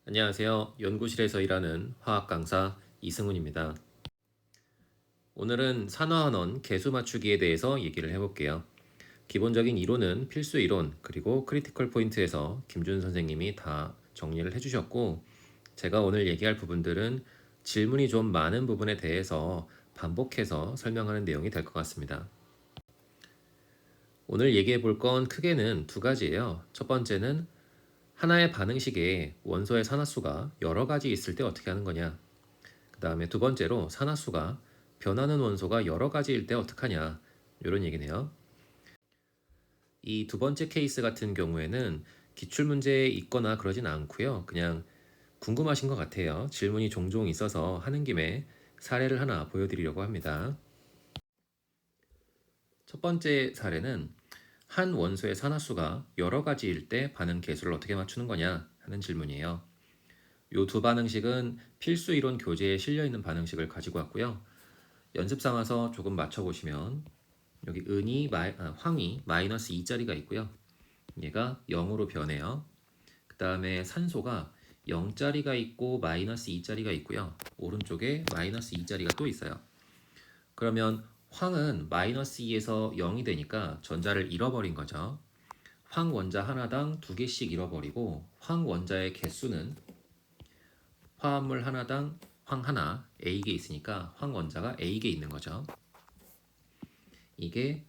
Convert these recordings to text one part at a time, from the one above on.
안녕하세요. 연구실에서 일하는 화학 강사 이승훈입니다. 오늘은 산화환원 개수 맞추기에 대해서 얘기를 해볼게요. 기본적인 이론은 필수 이론 그리고 크리티컬 포인트에서 김준 선생님이 다 정리를 해주셨고, 제가 오늘 얘기할 부분들은 질문이 좀 많은 부분에 대해서 반복해서 설명하는 내용이 될 것 같습니다. 오늘 얘기해 볼 건 크게는 두 가지예요. 첫 번째는 하나의 반응식에 원소의 산화수가 여러 가지 있을 때 어떻게 하는 거냐. 그 다음에 두 번째로 산화수가 변하는 원소가 여러 가지일 때 어떡하냐, 이런 얘기네요. 이 두 번째 케이스 같은 경우에는 기출문제에 있거나 그러진 않고요. 그냥 궁금하신 것 같아요. 질문이 종종 있어서 하는 김에 사례를 하나 보여드리려고 합니다. 첫 번째 사례는 한 원소의 산화수가 여러 가지일 때 반응 개수를 어떻게 맞추는 거냐 하는 질문이에요. 이 두 반응식은 필수 이론 교재에 실려 있는 반응식을 가지고 왔고요. 연습 삼아서 조금 맞춰보시면 여기 황이 마이너스 2짜리가 있고요. 얘가 0으로 변해요. 그 다음에 산소가 0짜리가 있고 마이너스 2짜리가 있고요. 오른쪽에 마이너스 2짜리가 또 있어요. 그러면 황은 마이너스 2에서 0이 되니까 전자를 잃어버린 거죠. 황 원자 하나당 2개씩 잃어버리고 황 원자의 개수는 화합물 하나당 황 하나 A개 있으니까 황 원자가 A개 있는 거죠. 이게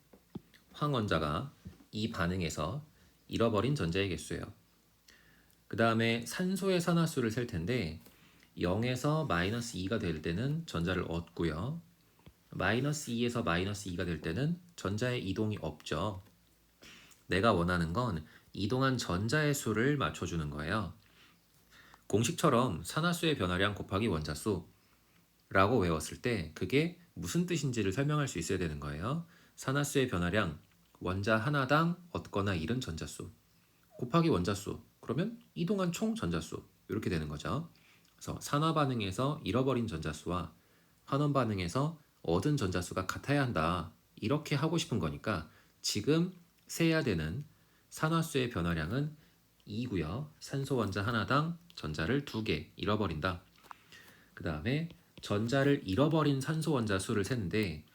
황 원자가 이 반응에서 잃어버린 전자의 개수예요. 그 다음에 산소의 산화수를 셀 텐데 0에서 마이너스 2가 될 때는 전자를 얻고요. 마이너스 2에서 마이너스 2가 될 때는 전자의 이동이 없죠. 내가 원하는 건 이동한 전자의 수를 맞춰주는 거예요. 공식처럼 산화수의 변화량 곱하기 원자수 라고 외웠을 때 그게 무슨 뜻인지를 설명할 수 있어야 되는 거예요. 산화수의 변화량, 원자 하나당 얻거나 잃은 전자수 곱하기 원자수, 그러면 이동한 총 전자수, 이렇게 되는 거죠. 그래서 산화 반응에서 잃어버린 전자수와 환원 반응에서 얻은 전자수가 같아야 한다, 이렇게 하고 싶은 거니까 지금 세야 되는 산화수의 변화량은 2고요. 산소 원자 하나당 전자를 2개 잃어버린다. 그 다음에 전자를 잃어버린 산소 원자 수를 세는데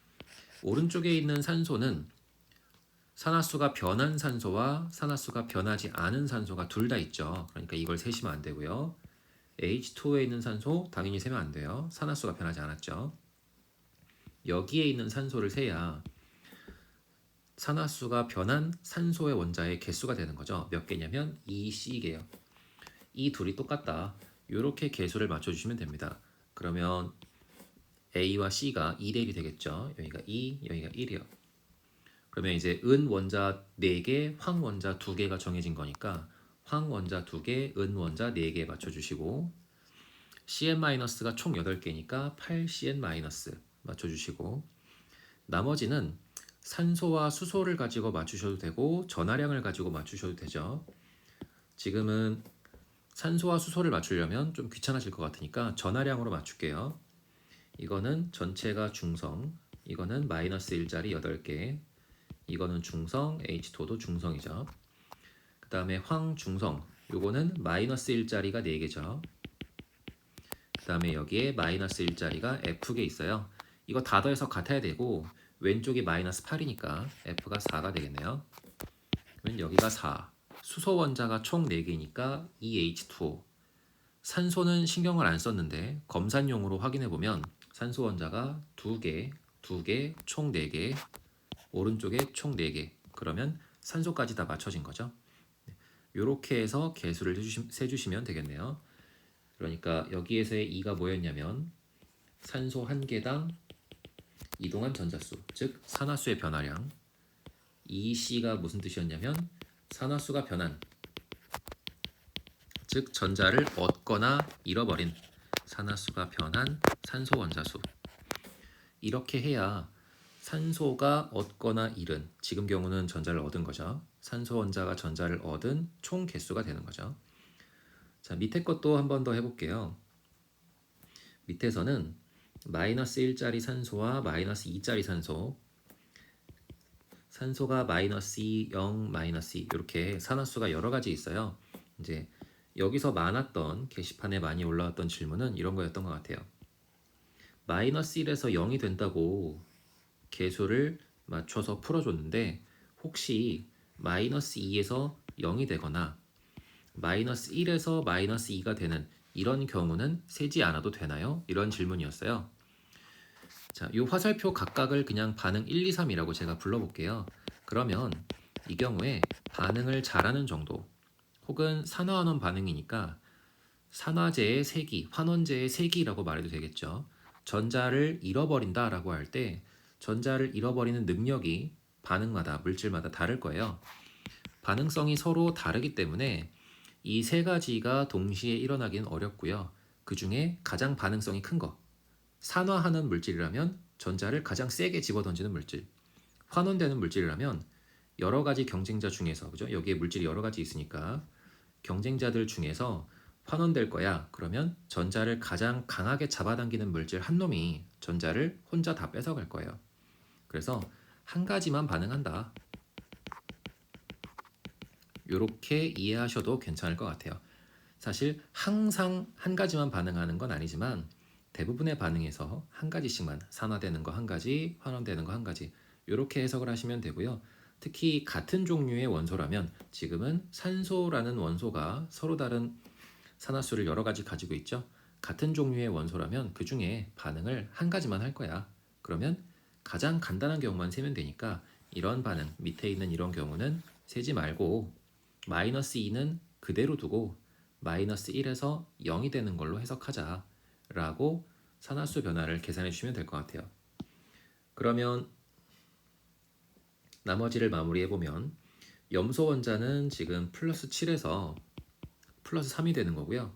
오른쪽에 있는 산소는 산화수가 변한 산소와 산화수가 변하지 않은 산소가 둘 다 있죠. 그러니까 이걸 세시면 안 되고요. H2에 있는 산소 당연히 세면 안 돼요. 산화수가 변하지 않았죠. 여기에 있는 산소를 세야 산화수가 변한 산소의 원자의 개수가 되는 거죠. 몇 개냐면 2C개요. 이 둘이 똑같다, 이렇게 개수를 맞춰주시면 됩니다. 그러면 A와 C가 2대 1이 되겠죠. 여기가 2, 여기가 1이요. 그러면 이제 은 원자 4개, 황 원자 2개가 정해진 거니까 황 원자 2개, 은 원자 4개 맞춰주시고, CN-가 총 8개니까 8CN- 맞춰주시고, 나머지는 산소와 수소를 가지고 맞추셔도 되고 전하량을 가지고 맞추셔도 되죠. 지금은 산소와 수소를 맞추려면 좀 귀찮아질 것 같으니까 전하량으로 맞출게요. 이거는 전체가 중성, 이거는 마이너스 1짜리 8개, 이거는 중성, H2도 중성이죠. 그 다음에 황중성, 요거는 마이너스 1짜리가 4개죠. 그 다음에 여기에 마이너스 1짜리가 F개 있어요. 이거 다 더해서 같아야 되고 왼쪽이 마이너스 8이니까 F가 4가 되겠네요. 그러면 여기가 4. 수소 원자가 총 4개니까 2H2O. 산소는 신경을 안 썼는데 검산용으로 확인해보면 산소 원자가 2개, 2개, 총 4개, 오른쪽에 총 4개. 그러면 산소까지 다 맞춰진 거죠. 이렇게 해서 개수를 세주시면 되겠네요. 그러니까 여기에서의 2가 뭐였냐면 산소 한 개당 이동한 전자수, 즉 산화수의 변화량. 2C가 무슨 뜻이었냐면 산화수가 변한, 즉 전자를 얻거나 잃어버린 산화수가 변한 산소 원자수. 이렇게 해야 산소가 얻거나 잃은, 지금 경우는 전자를 얻은 거죠. 산소 원자가 전자를 얻은 총 개수가 되는 거죠. 자, 밑에 것도 한 번 더 해볼게요. 밑에서는 마이너스 1짜리 산소와 마이너스 2짜리 산소, 산소가 마이너스 2, 0, 마이너스 2, 이렇게 산화수가 여러 가지 있어요. 이제 여기서 많았던 게시판에 많이 올라왔던 질문은 이런 거였던 것 같아요. 마이너스 1에서 0이 된다고 계수를 맞춰서 풀어줬는데 혹시 마이너스 2에서 0이 되거나 마이너스 1에서 마이너스 2가 되는 이런 경우는 세지 않아도 되나요? 이런 질문이었어요. 자, 이 화살표 각각을 그냥 반응 1, 2, 3이라고 제가 불러볼게요. 그러면 이 경우에 반응을 잘하는 정도 혹은 산화환원 반응이니까 산화제의 세기, 환원제의 세기라고 말해도 되겠죠. 전자를 잃어버린다라고 할 때 전자를 잃어버리는 능력이 반응마다 물질마다 다를 거예요. 반응성이 서로 다르기 때문에 이 세 가지가 동시에 일어나기는 어렵고요. 그 중에 가장 반응성이 큰 거, 산화하는 물질이라면 전자를 가장 세게 집어던지는 물질, 환원되는 물질이라면 여러 가지 경쟁자 중에서, 그죠? 여기에 물질이 여러 가지 있으니까 경쟁자들 중에서 환원될 거야. 그러면 전자를 가장 강하게 잡아당기는 물질 한 놈이 전자를 혼자 다 뺏어갈 거예요. 그래서 한 가지만 반응한다. 이렇게 이해하셔도 괜찮을 것 같아요. 사실 항상 한 가지만 반응하는 건 아니지만 대부분의 반응에서 한 가지씩만 산화되는 거 한 가지, 환원되는 거 한 가지 이렇게 해석을 하시면 되고요. 특히 같은 종류의 원소라면 지금은 산소라는 원소가 서로 다른 산화수를 여러 가지 가지고 있죠. 같은 종류의 원소라면 그 중에 반응을 한 가지만 할 거야. 그러면 가장 간단한 경우만 세면 되니까 이런 반응, 밑에 있는 이런 경우는 세지 말고 마이너스 2는 그대로 두고 마이너스 1에서 0이 되는 걸로 해석하자 라고 산화수 변화를 계산해 주시면 될 것 같아요. 그러면 나머지를 마무리해 보면 염소 원자는 지금 플러스 7에서 플러스 3이 되는 거고요.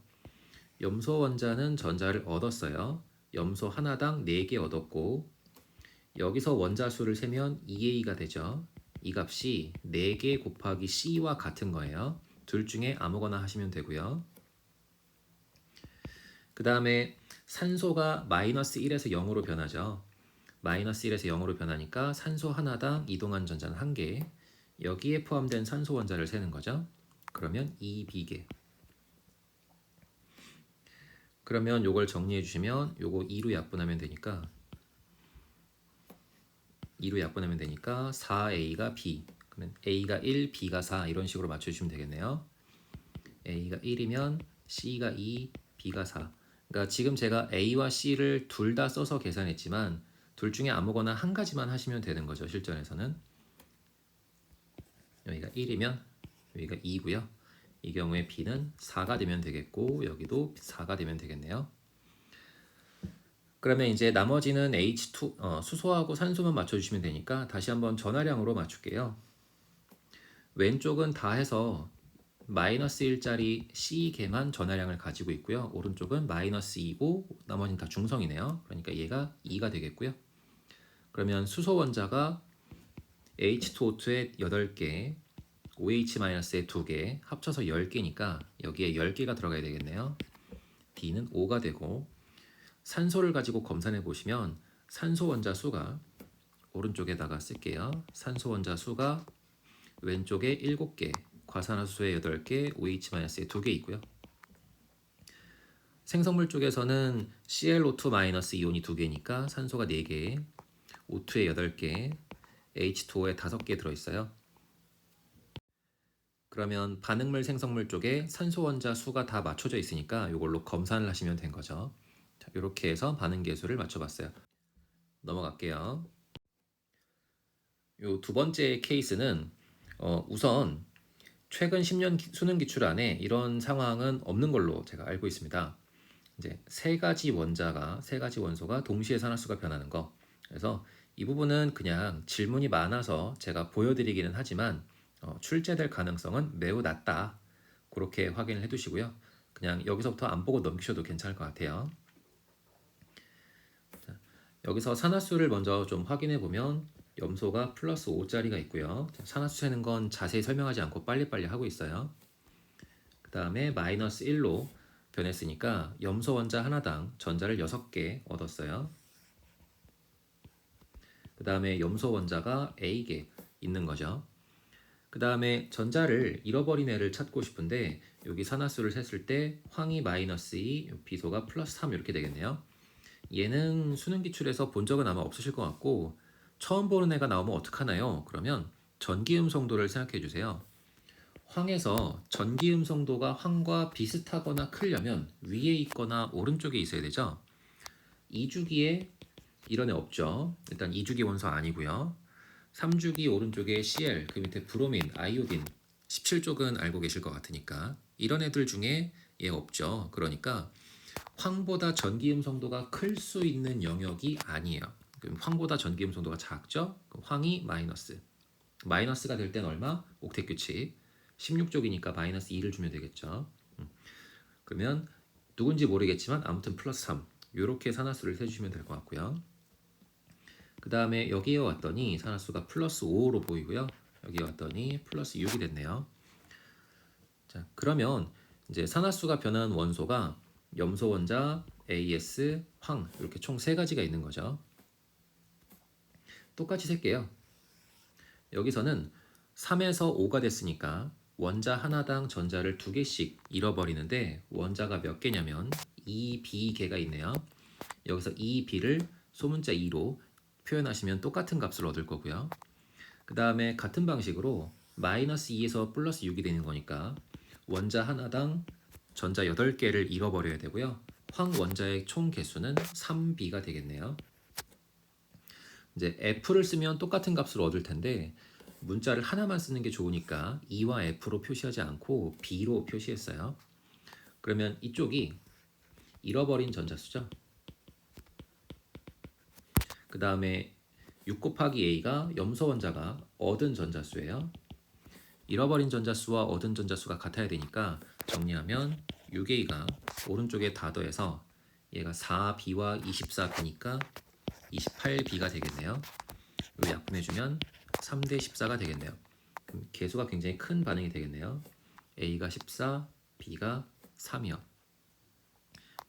염소 원자는 전자를 얻었어요. 염소 하나당 4개 얻었고 여기서 원자 수를 세면 2A가 되죠. 이 값이 4개 곱하기 C와 같은 거예요. 둘 중에 아무거나 하시면 되고요. 그 다음에 산소가 마이너스 1에서 0으로 변하죠. 마이너스 1에서 0으로 변하니까 산소 하나당 이동한 전자는 1개. 여기에 포함된 산소 원자를 세는 거죠. 그러면 2B개. 그러면 요걸 정리해 주시면 요거 2로 약분하면 되니까 4A가 B. 그러면 A가 1, B가 4 이런 식으로 맞춰주시면 되겠네요. A가 1이면 C가 2, B가 4. 그러니까 지금 제가 A와 C를 둘 다 써서 계산했지만 둘 중에 아무거나 한 가지만 하시면 되는 거죠. 실전에서는. 여기가 1이면 여기가 2고요. 이 경우에 B는 4가 되면 되겠고 여기도 4가 되면 되겠네요. 그러면 이제 나머지는 H2 수소하고 산소만 맞춰주시면 되니까 다시 한번 전화량으로 맞출게요. 왼쪽은 다 해서 마이너스 1짜리 C개만 전화량을 가지고 있고요. 오른쪽은 마이너스 2고 나머지는 다 중성이네요. 그러니까 얘가 2가 되겠고요. 그러면 수소 원자가 H2O2에 8개, OH-에 2개, 합쳐서 10개니까 여기에 10개가 들어가야 되겠네요. D는 5가 되고 산소를 가지고 검산해 보시면 산소 원자 수가 오른쪽에다가 쓸게요. 산소 원자 수가 왼쪽에 7개, 과산화수소에 8개, OH-에 2개 있고요. 생성물 쪽에서는 ClO2- 이온이 2개니까 산소가 4개, O2에 8개, H2O에 5개 들어있어요. 그러면 반응물 생성물 쪽에 산소 원자 수가 다 맞춰져 있으니까 이걸로 검산을 하시면 된 거죠. 자, 이렇게 해서 반응 계수를 맞춰봤어요. 넘어갈게요. 요 두 번째 케이스는 우선 최근 10년 수능 기출 안에 이런 상황은 없는 걸로 제가 알고 있습니다. 이제 세 가지 원소가 동시에 산화수가 변하는 거. 그래서 이 부분은 그냥 질문이 많아서 제가 보여드리기는 하지만 출제될 가능성은 매우 낮다. 그렇게 확인을 해두시고요. 그냥 여기서부터 안 보고 넘기셔도 괜찮을 것 같아요. 자, 여기서 산화수를 먼저 좀 확인해 보면 염소가 플러스 5짜리가 있고요. 산화수 세는 건 자세히 설명하지 않고 빨리빨리 하고 있어요. 그 다음에 마이너스 1로 변했으니까 염소 원자 하나당 전자를 6개 얻었어요. 그 다음에 염소 원자가 A개 있는 거죠. 그 다음에 전자를 잃어버린 애를 찾고 싶은데 여기 산화수를 셌을 때 황이 마이너스 2, 비소가 플러스 3 이렇게 되겠네요. 얘는 수능 기출에서 본 적은 아마 없으실 것 같고 처음 보는 애가 나오면 어떡하나요? 그러면 전기음성도를 생각해 주세요. 황에서 전기음성도가 황과 비슷하거나 크려면 위에 있거나 오른쪽에 있어야 되죠. 2주기에 이런 애 없죠. 일단 2주기 원소 아니고요. 3주기 오른쪽에 Cl, 그 밑에 브로민, 아이오딘 17쪽은 알고 계실 것 같으니까 이런 애들 중에 얘 없죠. 그러니까 황보다 전기음성도가 클 수 있는 영역이 아니에요. 그럼 황보다 전기음성도가 작죠? 그럼 황이 마이너스. 마이너스가 될 땐 얼마? 옥텟 규칙. 16쪽이니까 마이너스 2를 주면 되겠죠. 그러면 누군지 모르겠지만 아무튼 플러스 3. 이렇게 산화수를 세주시면 될 것 같고요. 그 다음에 여기에 왔더니 산화수가 플러스 5로 보이고요. 여기 왔더니 플러스 6이 됐네요. 자, 그러면 이제 산화수가 변한 원소가 염소 원자, AS, 황 이렇게 총 3가지가 있는 거죠. 똑같이 셀게요. 여기서는 3에서 5가 됐으니까 원자 하나당 전자를 2개씩 잃어버리는데 원자가 몇 개냐면 2B개가 있네요. 여기서 2B를 소문자 2로 표현하시면 똑같은 값을 얻을 거고요. 그 다음에 같은 방식으로 마이너스 2에서 플러스 6이 되는 거니까 원자 하나당 전자 8개를 잃어버려야 되고요. 황 원자의 총 개수는 3B가 되겠네요. 이제 F를 쓰면 똑같은 값을 얻을 텐데 문자를 하나만 쓰는 게 좋으니까 E와 F로 표시하지 않고 B로 표시했어요. 그러면 이쪽이 잃어버린 전자수죠. 그 다음에 6 곱하기 A가 염소 원자가 얻은 전자수예요. 잃어버린 전자수와 얻은 전자수가 같아야 되니까 정리하면 6A가 오른쪽에 다 더해서 얘가 4B와 24B니까 28B가 되겠네요. 이 약분해주면 3대 14가 되겠네요. 그럼 개수가 굉장히 큰 반응이 되겠네요. A가 14, B가 3이요.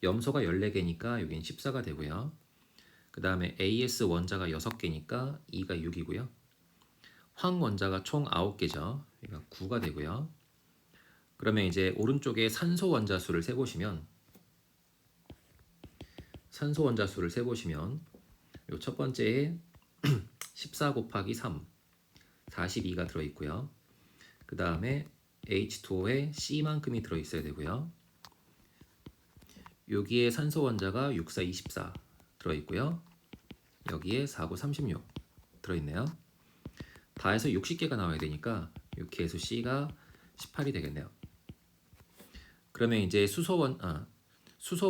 염소가 14개니까 여긴 14가 되고요. 그 다음에 AS 원자가 6개니까 E가 6이고요. 황 원자가 총 9개죠. 여기가 9가 되고요. 그러면 이제 오른쪽에 산소 원자 수를 세보시면 요 첫 번째에 14 곱하기 3 42가 들어있고요. 그 다음에 H2O에 C만큼이 들어있어야 되고요. 여기에 산소 원자가 6, 4, 24 들어있고요. 여기에 4, 9, 36 들어있네요. 다 해서 60개가 나와야 되니까 이 개수 C가 18이 되겠네요. 그러면 이제 수소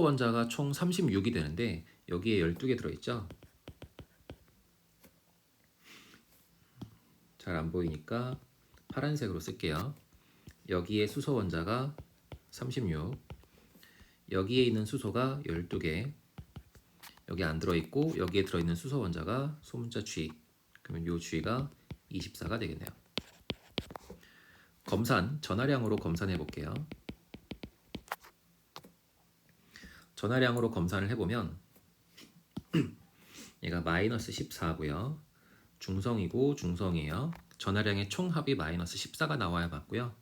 원자가 총 36이 되는데 여기에 12개 들어있죠. 잘 안 보이니까 파란색으로 쓸게요. 여기에 수소 원자가 36, 여기에 있는 수소가 12개, 여기 안 들어있고 여기에 들어있는 수소 원자가 소문자 G, 그러면 요 G가 24가 되겠네요. 전하량으로 검산해 볼게요. 전하량으로 검산을 해보면 얘가 마이너스 14고요. 중성이고 중성이에요. 전하량의 총합이 마이너스 14가 나와야 맞고요.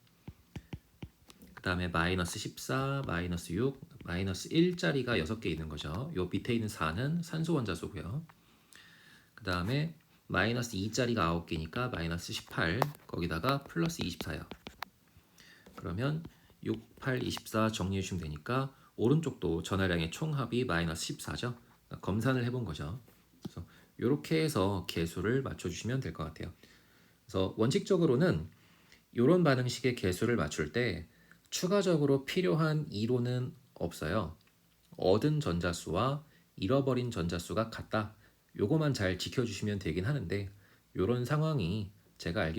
그 다음에 마이너스 14, 마이너스 6, 마이너스 1짜리가 6개 있는 거죠. 요 밑에 있는 4는 산소 원자수고요. 그 다음에 마이너스 2짜리가 9개니까 마이너스 18, 거기다가 플러스 24요. 그러면 6, 8, 24 정리해 주시면 되니까 오른쪽도 전하량의 총합이 마이너스 14죠. 검산을 해본 거죠. 그래서 이렇게 해서 개수를 맞춰주시면 될 것 같아요. 그래서 원칙적으로는 이런 반응식의 개수를 맞출 때 추가적으로 필요한 이론은 없어요. 얻은 전자수와 잃어버린 전자수가 같다. 요거만 잘 지켜주시면 되긴 하는데 이런 상황이 제가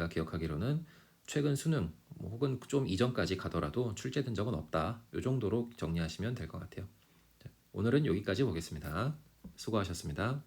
기억하기로는 최근 수능 혹은 좀 이전까지 가더라도 출제된 적은 없다. 요 정도로 정리하시면 될 것 같아요. 오늘은 여기까지 보겠습니다. 수고하셨습니다.